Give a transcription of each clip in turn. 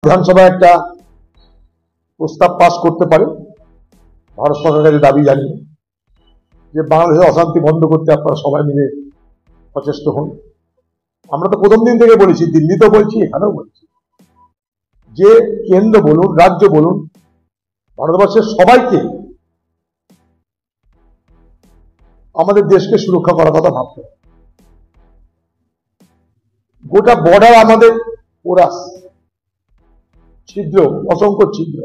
বিধানসভা একটা প্রস্তাব পাস করতে পারে ভারত সরকারের দাবি জানিয়ে যে বাংলাদেশের অশান্তি বন্ধ করতে আপনারা সবাই মিলে সচেষ্ট হন। আমরা তো প্রথম দিন থেকে বলেছি, দিল্লিতেও বলছি, এখানেও বলছি যে কেন্দ্র বলুন, রাজ্য বলুন, ভারতবর্ষের সবাইকে আমাদের দেশকে সুরক্ষা করার কথা ভাবতে হবে। গোটা বর্ডার আমাদের পোরাস, ছিদ্র, অসংখ্য ছিদ্র,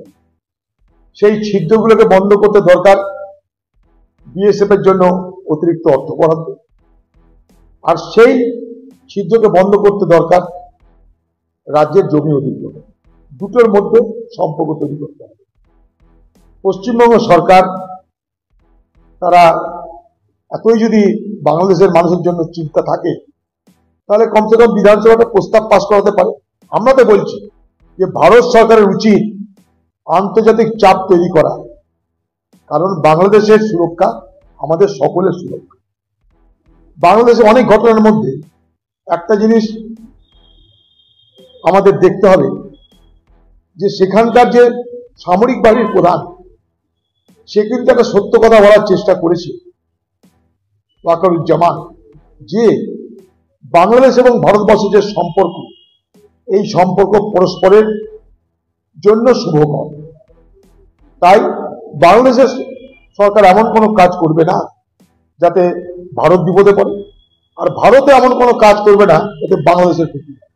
সেই ছিদ্রগুলোকে বন্ধ করতে দরকার বিএসএফ এর জন্য অতিরিক্ত অর্থ বরাদ্দ, আর সেই ছিদ্রকে বন্ধ করতে দরকার রাজ্যের জমি অধিগ্রহণ। দুটোর মধ্যে সম্পর্ক তৈরি করতে হবে। পশ্চিমবঙ্গ সরকার তারা এতই যদি বাংলাদেশের মানুষের জন্য চিন্তা থাকে তাহলে কমসে কম বিধানসভাতে প্রস্তাব পাস করাতে পারে। আমরা তো বলছি যে ভারত সরকারের উচিত আন্তর্জাতিক চাপ তৈরি করা, কারণ বাংলাদেশের সুরক্ষা আমাদের সকলের সুরক্ষা। বাংলাদেশে অনেক ঘটনার মধ্যে একটা জিনিস আমাদের দেখতে হবে যে সেখানকার যে সামরিক বাহিনীর প্রধান, সে কিন্তু একটা সত্য কথা বলার চেষ্টা করেছে, ওয়াকারুজ্জামান, যে বাংলাদেশ এবং ভারতবর্ষের যে সম্পর্ক, এই সম্পর্ক পরস্পরের জন্য শুভকর। তাই বাংলাদেশের সরকার এমন কোনো কাজ করবে না যাতে ভারত বিপদে পড়ে, আর ভারতে এমন কোনো কাজ করবে না যাতে বাংলাদেশের ক্ষতি হয়।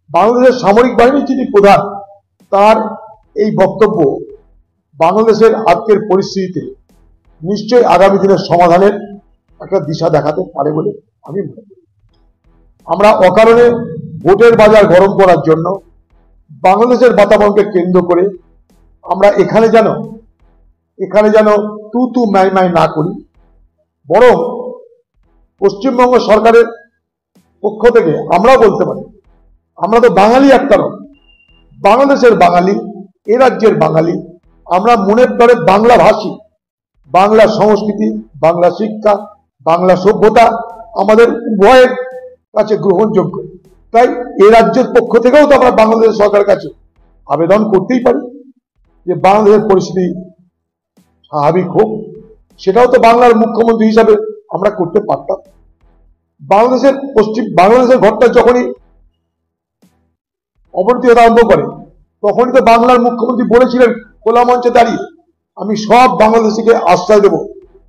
বাংলাদেশের সামরিক বাহিনীর যিনি প্রধান, তার এই বক্তব্য বাংলাদেশের আজকের পরিস্থিতিতে নিশ্চয়ই আগামী দিনের সমাধানের একটা দিশা দেখাতে পারে বলে আমি মনে করি। আমরা অকারণে ভোটের বাজার গরম করার জন্য বাংলাদেশের বাতাবরণকে কেন্দ্র করে আমরা এখানে যেন তু তু মাই মাই না করি, বরং পশ্চিমবঙ্গ সরকারের পক্ষ থেকে আমরাও বলতে পারি, আমরা তো বাঙালি একটা নয়, বাংলাদেশের বাঙালি, এ রাজ্যের বাঙালি, আমরা মনের তরে বাংলা ভাষী, বাংলা সংস্কৃতি, বাংলা শিক্ষা, বাংলা সভ্যতা আমাদের উভয়ের কাছে গ্রহণযোগ্য। তাই এ রাজ্যের পক্ষ থেকেও তো আমরা বাংলাদেশ সরকারের কাছে আবেদন করতেই পারি যে বাংলাদেশের পরিস্থিতি স্বাভাবিক হোক। সেটাও তো বাংলার মুখ্যমন্ত্রী হিসাবে আমরা করতে পারতাম। বাংলাদেশের ঘরটা যখনই অবনতি হতে আরম্ভ করে, তখনই তো বাংলার মুখ্যমন্ত্রী বলেছিলেন খোলা মঞ্চে দাঁড়িয়ে, আমি সব বাংলাদেশিকে আশ্রয় দেব,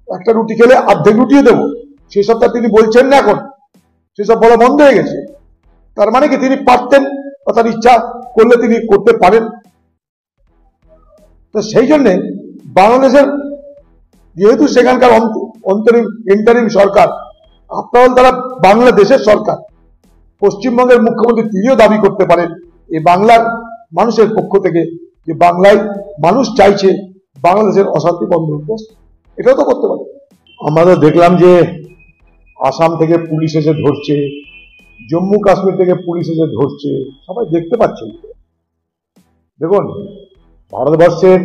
একটা রুটি খেলে অর্ধেক রুটিও দেবো। সেসবটা তিনি বলছেন না, এখন সেসব বলা বন্ধ হয়ে গেছে। তার মানে কি তিনি পারতেন, বা তার ইচ্ছা করলে তিনি করতে পারেন। তো সেই জন্যে বাংলাদেশের যেহেতু সেখানকার ইন্টারিম সরকার, আপনার তারা বাংলাদেশের সরকার, পশ্চিমবঙ্গের মুখ্যমন্ত্রী তিনিও দাবি করতে পারেন এই বাংলার মানুষের পক্ষ থেকে যে বাংলায় মানুষ চাইছে বাংলাদেশের অশান্তি বন্ধ হতে, এটাও তো করতে পারে। আমরা তো দেখলাম যে আসাম থেকে পুলিশ এসে ধরছে, জম্মু কাশ্মীর থেকে পুলিশ এসে ধরছে, সবাই দেখতে পাচ্ছেন। দেখুন, ভারতবর্ষের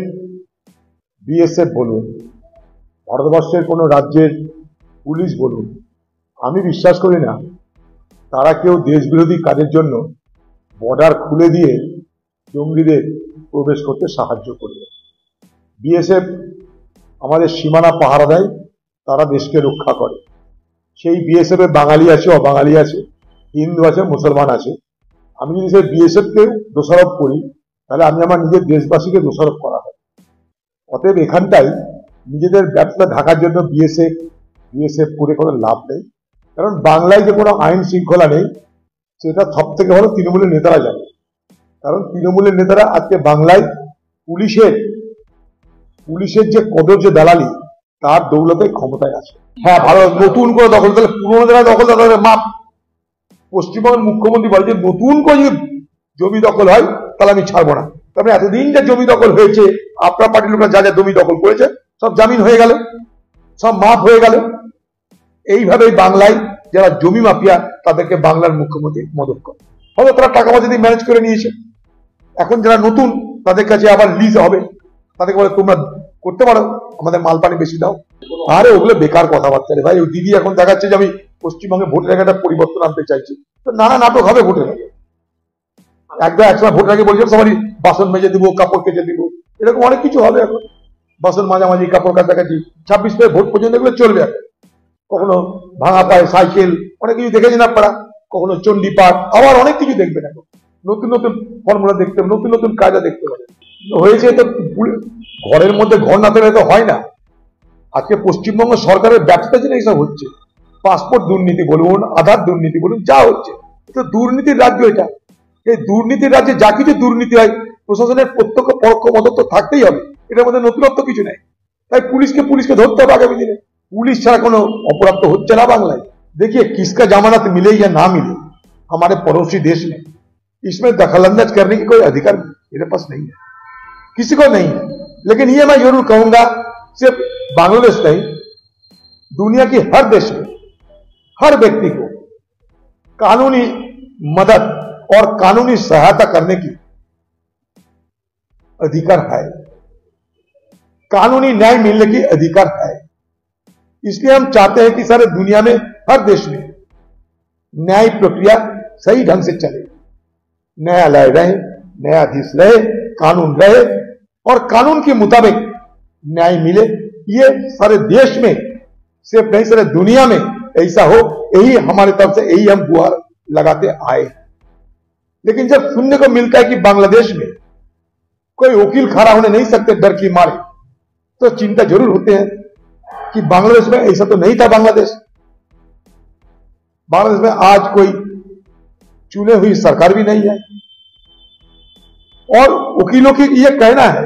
বিএসএফ বলুন, ভারতবর্ষের কোনো রাজ্যের পুলিশ বলুন, আমি বিশ্বাস করি না তারা কেউ দেশবিরোধী কাজের জন্য বর্ডার খুলে দিয়ে জঙ্গিদের প্রবেশ করতে সাহায্য করবে। বিএসএফ আমাদের সীমানা পাহারা দেয়, তারা দেশকে রক্ষা করে। সেই বিএসএফ এ বাঙালি আছে, অবাঙালি আছে, হিন্দু আছে, মুসলমান আছে। আমি যদি সেই বিএসএফ কে দোষারোপ করি তাহলে আমি আমার নিজের দেশবাসীকে দোষারোপ করা হয়। অতএব এখানটাই নিজেদের ব্যবসা ঢাকার জন্য বিএসএফ করে কোনো লাভ নেই, কারণ বাংলায় যে কোনো আইন শৃঙ্খলা নেই সেটা সব থেকে ভালো তৃণমূলের নেতারা জানে। কারণ তৃণমূলের নেতারা আজকে বাংলায় পুলিশের যে কদর্য দালালি, তার দৌলতে ক্ষমতায় আছে। হ্যাঁ, ভারত নতুন করে দখল, তাহলে পুরোনো যারা দখল, তাদের মাপ। পশ্চিমবঙ্গের মুখ্যমন্ত্রী বলে যে নতুন করে যদি জমি দখল হয় তাহলে আমি ছাড়বো না। তারপরে এতদিন যে জমি দখল হয়েছে, আপনার পার্টির লোকরা যা যা জমি দখল করেছে সব জামিন হয়ে গেল, সব মাফ হয়ে গেল। এইভাবেই বাংলায় যারা জমি মাফিয়া তাদেরকে বাংলার মুখ্যমন্ত্রী মদত করে, হয়তো তারা টাকা পয়সা দিয়ে ম্যানেজ করে নিয়েছে। এখন যারা নতুন তাদের কাছে আবার লিজ হবে, তাদেরকে বলে তোমরা করতে পারো, আমাদের মাল পানি বেশি দাও। আরে ওগুলো বেকার কথাবার্তা রে ভাই। ওই দিদি এখন দেখাচ্ছে যে আমি পশ্চিমবঙ্গে ভোটের একটা পরিবর্তন আনতে চাইছি, তো নানা নাটক হবে ভোটের আগে। একসময় ভোটের আগে বলছিলাম সবারই বাসন মেজে দিব, কাপড় কেচে দিব, এরকম অনেক কিছু হবে এখন। বাসন মাঝামাঝি, কাপড় কাছাকাছি, 26 তারিখ ভোট পর্যন্ত এগুলো চলবে এখন। কখনো ভাঙা পায়ে সাইকেল, অনেক কিছু দেখেছেন আপনারা, কখনো চণ্ডীপাঠ, আবার অনেক কিছু দেখবেন এখন। নতুন নতুন ফর্মুলা দেখতে হবে, নতুন নতুন কায়দা দেখতে হবে। হয়েছে তো ঘরের মধ্যে ঘর না থাকলে তো হয় না। আজকে পশ্চিমবঙ্গ সরকারের ব্যর্থতার জন্য এইসব হচ্ছে। পাসপোর্ট দুর্নীতি বলুন, আধার দুর্নীতি বলুন, যা হচ্ছে, তো দুর্নীতির রাজ্য এটা। এই দুর্নীতির রাজ্যে যা কিছু দুর্নীতি হয়, প্রশাসনের প্রত্যক্ষ পরোক্ষ মদত তো থাকতেই হবে, এটার মধ্যে নতুনত্ব কিছু নেই। তাই পুলিশকে ধরতে হবে আগামী দিনে। पुलिस ছাড়া কোনো অপরাধ তো হচ্ছে না বাংলায়। देखिए किसका जमानत मिले या ना मिले, हमारे पड़ोसी देश में इसमें दखलंदाज करने की कोई अधिकार मेरे पास नहीं है, किसी को नहीं है। लेकिन ये मैं जरूर कहूंगा, सिर्फ बांग्लादेश नहीं, दुनिया की हर देश में हर व्यक्ति को कानूनी मदद और कानूनी सहायता करने की अधिकार है, कानूनी न्याय मिलने की अधिकार है। इसलिए हम चाहते हैं कि सारे दुनिया में हर देश में न्याय प्रक्रिया सही ढंग से चले, न्यायालय रहे, न्यायाधीश रहे, कानून रहे और कानून के मुताबिक न्याय मिले। ये सारे देश में, सिर्फ नहीं सारे दुनिया में ऐसा हो, यही हमारी तरफ से यही हम गुहार लगाते आए हैं। लेकिन जब सुनने को मिलता है कि बांग्लादेश में कोई वकील खड़ा होने नहीं सकते डर की मारे, तो चिंता जरूर होते हैं कि बांग्लादेश में ऐसा तो नहीं था। बांग्लादेश में आज कोई चुने हुई सरकार भी नहीं है, और वकीलों की यह कहना है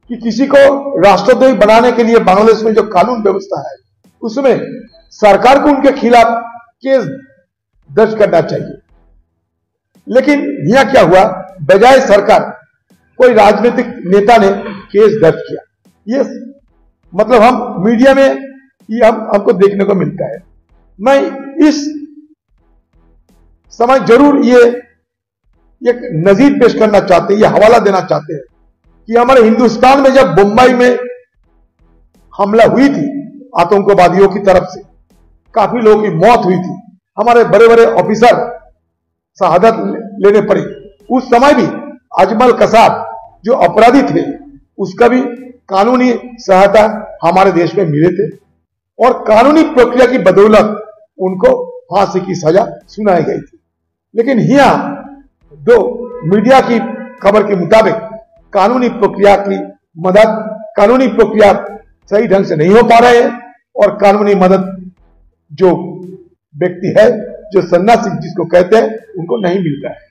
कि किसी को राष्ट्रद्रोही बनाने के लिए बांग्लादेश में जो कानून व्यवस्था है, उसमें सरकार को उनके खिलाफ केस दर्ज करना चाहिए। लेकिन यहां क्या हुआ, बजाय सरकार कोई राजनीतिक नेता ने केस दर्ज किया। ये मतलब हम मीडिया में ये हमको देखने को मिलता है। मैं इस समय जरूर ये एक नजीर पेश करना चाहते हैं, ये हवाला देना चाहते हैं कि हमारे हिंदुस्तान में जब मुंबई में हमला हुई थी आतंकवादियों की तरफ से, काफी लोगों की मौत हुई थी, हमारे बड़े बड़े ऑफिसर शहादत लेने पड़ी। उस समय भी अजमल कसाब जो अपराधी थे, उसका भी कानूनी सहायता हमारे देश में मिले थे, और कानूनी प्रक्रिया की बदौलत उनको फांसी की सजा सुनाई गई थी। लेकिन यहां दो मीडिया की खबर के मुताबिक कानूनी प्रक्रिया की मदद, कानूनी प्रक्रिया सही ढंग से नहीं हो पा रहे हैं, और कानूनी मदद जो व्यक्ति है, जो सन्यासी जिसको कहते हैं, उनको नहीं मिल रहा है।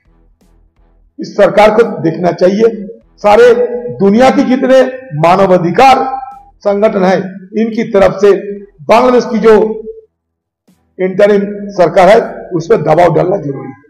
इस सरकार को देखना चाहिए, सारे दुनिया की जितने मानवाधिकार संगठन है, इनकी तरफ से बांग्लादेश की जो इंटरिम सरकार है, उस पर दबाव डालना जरूरी है।